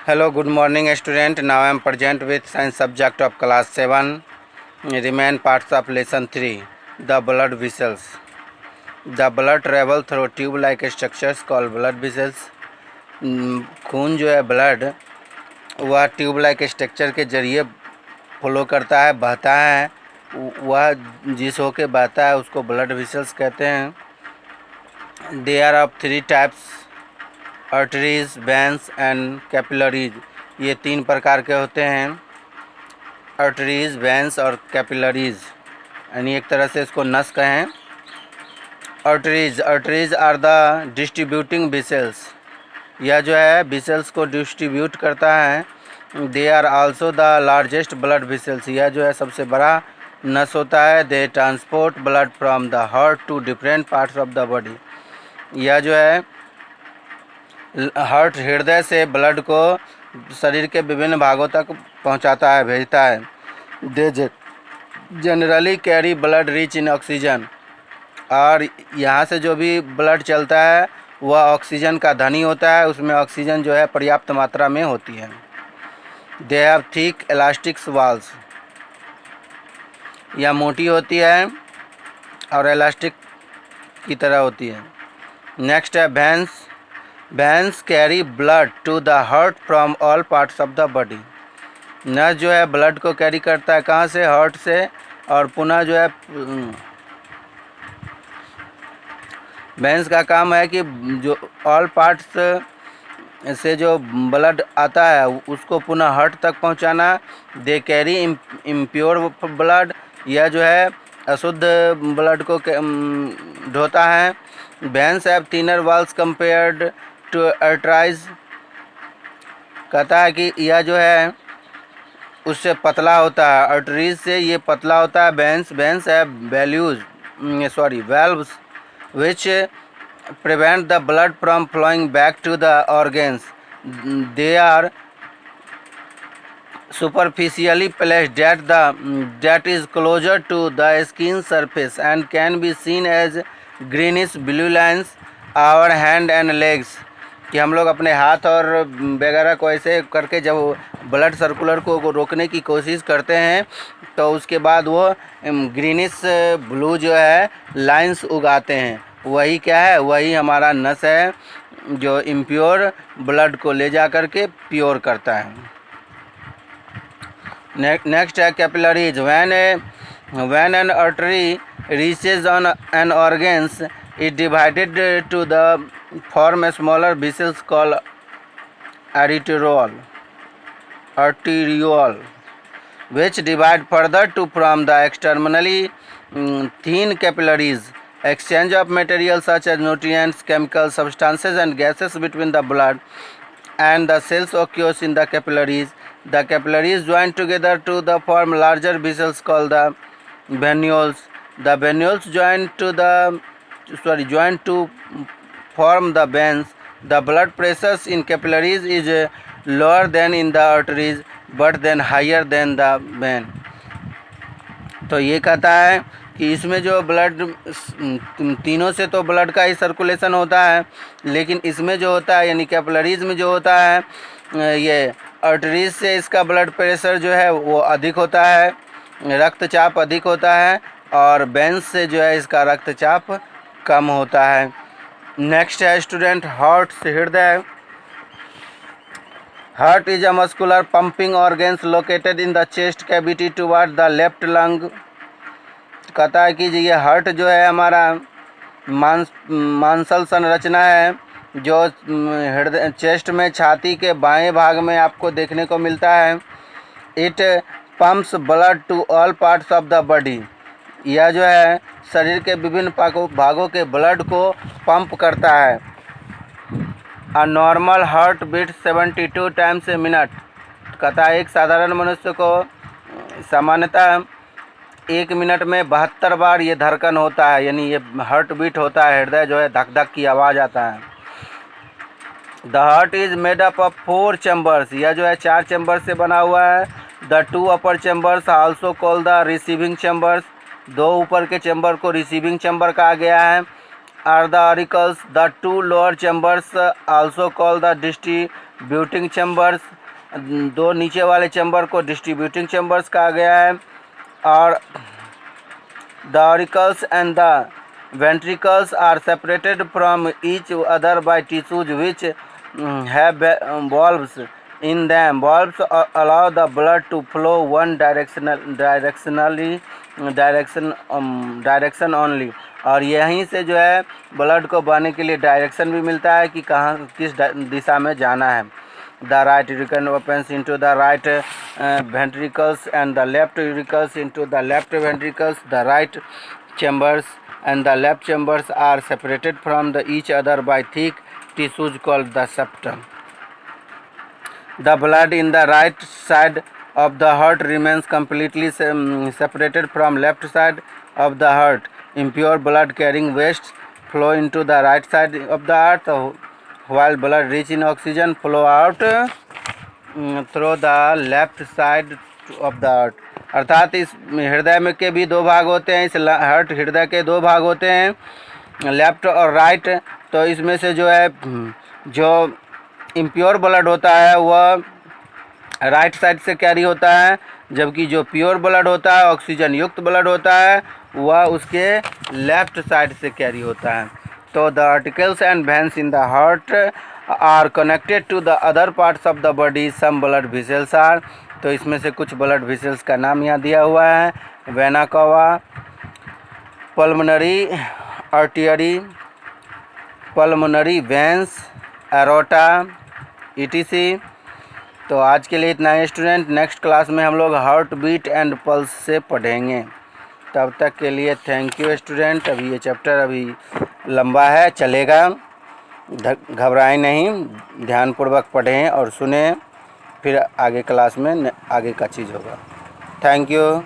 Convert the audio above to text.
Hello, good morning student. Now I am present with science subject of class 7. Remain parts of lesson 3. The blood vessels. The blood travel through tube-like structures called blood vessels. खून जो है blood वह tube like structure के जरिए flow करता है, बहता है। वह जिस होके बहता है उसको ब्लड वेसल्स कहते हैं। They are of 3 types: arteries, veins and capillaries. ये 3 प्रकार के होते हैं, आर्टरीज, वेन्स और कैपिलरीज, यानी एक तरह से इसको नस कहें। Arteries are the distributing vessels. यह जो है वेसल्स को डिस्ट्रीब्यूट करता है। They are also the largest blood vessels. यह जो है सबसे बड़ा नस होता है। They transport blood from the heart to different parts of the body. यह जो है हार्ट, हृदय से ब्लड को शरीर के विभिन्न भागों तक पहुंचाता है, भेजता है। They generally carry blood rich in oxygen. और यहाँ से जो भी ब्लड चलता है वह ऑक्सीजन का धनी होता है, उसमें ऑक्सीजन जो है पर्याप्त मात्रा में होती है। They have thick elastic walls. यह मोटी होती है और इलास्टिक की तरह होती है। नेक्स्ट है veins. Veins carry blood to the heart from all parts of the body. नस जो है ब्लड को कैरी करता है, कहाँ से? हार्ट से। और पुनः जो है वेन्स का काम है कि जो ऑल पार्ट्स से जो ब्लड आता है उसको पुनः हार्ट तक पहुंचाना। They carry impure blood. यह जो है अशुद्ध ब्लड को ढोता है। Veins have thinner walls compared to arteries. कहता है कि यह जो है उससे पतला होता है, आर्टरीज से ये पतला होता है। Veins have valves which prevent the blood from flowing back to the organs. They are superficially placed that is closer to the skin surface and can be seen as greenish blue lines. Our hand and legs, कि हम लोग अपने हाथ और वगैरह को ऐसे करके जब ब्लड सर्कुलर को रोकने की कोशिश करते हैं तो उसके बाद वो ग्रीनिश ब्लू जो है लाइंस उगाते हैं। वही क्या है? वही हमारा नस है जो इम्प्योर ब्लड को ले जा कर के प्योर करता है। नेक्स्ट है capillaries. When an artery reaches on an organs is divided to the form smaller vessels called arteriole, which divide further to from the externally thin capillaries. Exchange of materials such as nutrients, chemical substances and gases between the blood and the cells occurs in the capillaries. The capillaries join together to the form larger vessels called the venules. The venules join to form the veins. The blood pressures in capillaries is lower than in the arteries but then higher than the vein. तो ये कहता है कि इसमें जो blood तीनों से तो ब्लड का ही सर्कुलेशन होता है, लेकिन इसमें जो होता है यानी कैपिलरीज में जो होता है ये आर्टरीज से इसका ब्लड प्रेशर जो है वो अधिक होता है, रक्तचाप अधिक होता है, और वेन्स से जो है इसका रक्तचाप कम होता है। नेक्स्ट है स्टूडेंट हार्ट से हृदय। Heart is a muscular pumping organs located in the chest cavity toward the left lung. कहता है कि ये हार्ट जो है हमारा मांसल संरचना है जो हृदय चेस्ट में छाती के बाएं भाग में आपको देखने को मिलता है। It pumps blood to all parts of the body. यह जो है शरीर के विभिन्न भागों के ब्लड को पंप करता है। A normal heart beat 72 times a minute. कहता है एक साधारण मनुष्य को सामान्यतः 1 मिनट में 72 बार ये धड़कन होता है, यानी ये हार्ट बीट होता है, हृदय जो है धक धक की आवाज़ आता है। The heart is made up of 4 chambers. यह जो है 4 चैम्बर से बना हुआ है। The 2 upper chambers also called the receiving chambers. 2 ऊपर के चैम्बर को रिसीविंग चैम्बर कहा गया है। Are the auricles. The 2 lower chambers also called the beating chambers, दो नीचे वाले चैम्बर को डिस्ट्रीब्यूटिंग चैम्बर्स कहा गया है। और the auricles and the ventricles are separated from each other by tissues which have valves in them. Valves allow the blood to flow one direction only. और यहीं से जो है ब्लड को बहने के लिए डायरेक्शन भी मिलता है कि कहाँ किस दिशा में जाना है। The right urine opens into the right ventricles and the left uricles into the left ventricles. The right chambers and the left chambers are separated from each other by thick tissues called the septum. The blood in the right side of the heart remains completely separated from left side of the heart. Impure blood carrying waste flow into the right side of the heart, while blood rich in oxygen flow out through the left side of the heart. अर्थात इस हृदय में के भी दो भाग होते हैं, इस हार्ट हृदय के दो भाग होते हैं, लेफ्ट और राइट। तो इसमें से जो है जो इम्प्योर ब्लड होता है वह राइट साइड से कैरी होता है, जबकि जो प्योर ब्लड होता है, ऑक्सीजन युक्त ब्लड होता है, वह उसके लेफ्ट साइड से कैरी होता है। तो the articles and veins in the heart are connected to the other parts of the body. Some blood vessels are, तो इसमें से कुछ ब्लड वेसल्स का नाम यहाँ दिया हुआ है। Vena cava, pulmonary artery, pulmonary veins, aorta, ETC. तो आज के लिए इतना ही स्टूडेंट। नेक्स्ट क्लास में हम लोग हार्ट बीट एंड पल्स से पढ़ेंगे। तब तक के लिए थैंक यू स्टूडेंट। अभी ये चैप्टर अभी लंबा है, चलेगा, घबराएं नहीं, ध्यानपूर्वक पढ़ें और सुनें, फिर आगे क्लास में आगे का चीज़ होगा। Thank you.